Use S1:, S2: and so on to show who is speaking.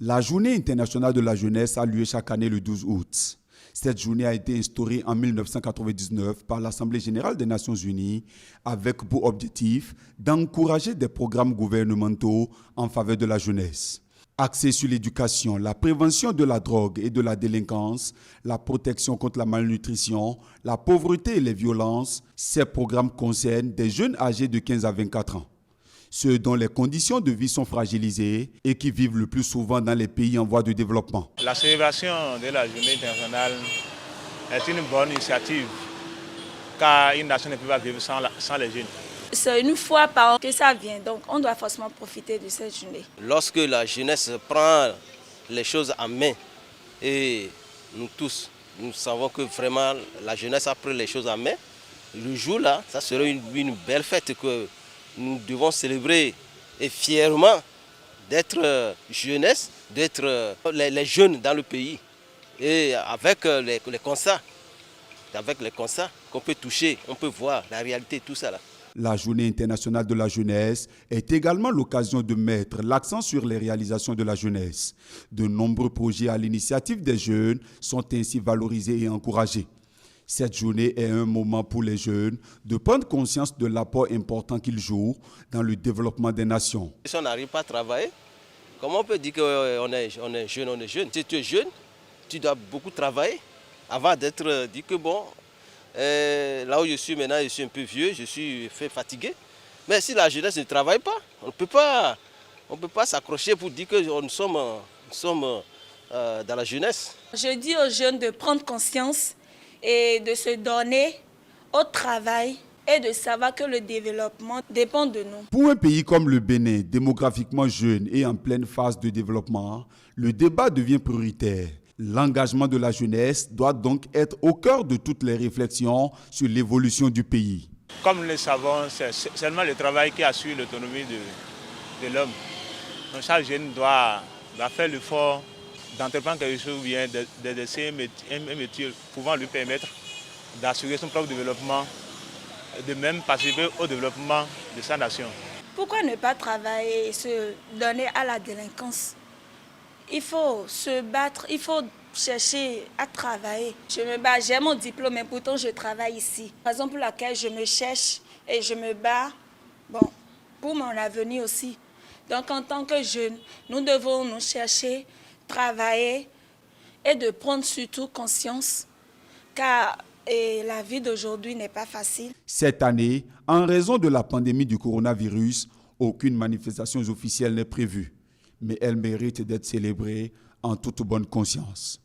S1: La Journée internationale de la jeunesse a lieu chaque année le 12 août. Cette journée a été instaurée en 1999 par l'Assemblée générale des Nations unies avec pour objectif d'encourager des programmes gouvernementaux en faveur de la jeunesse. Axés sur l'éducation, la prévention de la drogue et de la délinquance, la protection contre la malnutrition, la pauvreté et les violences, ces programmes concernent des jeunes âgés de 15 à 24 ans. Ceux dont les conditions de vie sont fragilisées et qui vivent le plus souvent dans les pays en voie de développement.
S2: La célébration de la journée internationale est une bonne initiative car une nation ne peut pas vivre sans les jeunes.
S3: C'est une fois par an que ça vient, donc on doit forcément profiter de cette journée.
S4: Lorsque la jeunesse prend les choses en main, et nous tous, nous savons que vraiment la jeunesse a pris les choses en main, le jour-là, ça serait une belle fête que nous devons célébrer et fièrement d'être jeunesse, d'être les jeunes dans le pays. Et avec les constats qu'on peut toucher, on peut voir la réalité, tout ça là.
S1: La Journée internationale de la jeunesse est également l'occasion de mettre l'accent sur les réalisations de la jeunesse. De nombreux projets à l'initiative des jeunes sont ainsi valorisés et encouragés. Cette journée est un moment pour les jeunes de prendre conscience de l'apport important qu'ils jouent dans le développement des nations.
S4: Si on n'arrive pas à travailler, comment on peut dire qu'on est jeune, on est jeune? Si tu es jeune, tu dois beaucoup travailler avant d'être dit que bon, là où je suis maintenant, je suis un peu vieux, je suis fatigué. Mais si la jeunesse ne travaille pas, on ne peut pas s'accrocher pour dire que nous sommes dans la jeunesse.
S3: Je dis aux jeunes de prendre conscience et de se donner au travail et de savoir que le développement dépend de nous.
S1: Pour un pays comme le Bénin, démographiquement jeune et en pleine phase de développement, le débat devient prioritaire. L'engagement de la jeunesse doit donc être au cœur de toutes les réflexions sur l'évolution du pays.
S2: Comme nous le savons, c'est seulement le travail qui assure l'autonomie de l'homme. Donc chaque jeune doit faire l'effort d'entreprendre quelque chose ou bien d'essayer un métier pouvant lui permettre d'assurer son propre développement, de même participer au développement de sa nation.
S3: Pourquoi ne pas travailler et se donner à la délinquance? Il faut se battre, il faut chercher à travailler. Je me bats, j'ai mon diplôme, mais pourtant je travaille ici. Raison pour laquelle je me cherche et je me bats pour mon avenir aussi. Donc en tant que jeunes, nous devons nous chercher, travailler et de prendre surtout conscience car la vie d'aujourd'hui n'est pas facile.
S1: Cette année, en raison de la pandémie du coronavirus, aucune manifestation officielle n'est prévue. Mais elle mérite d'être célébrée en toute bonne conscience.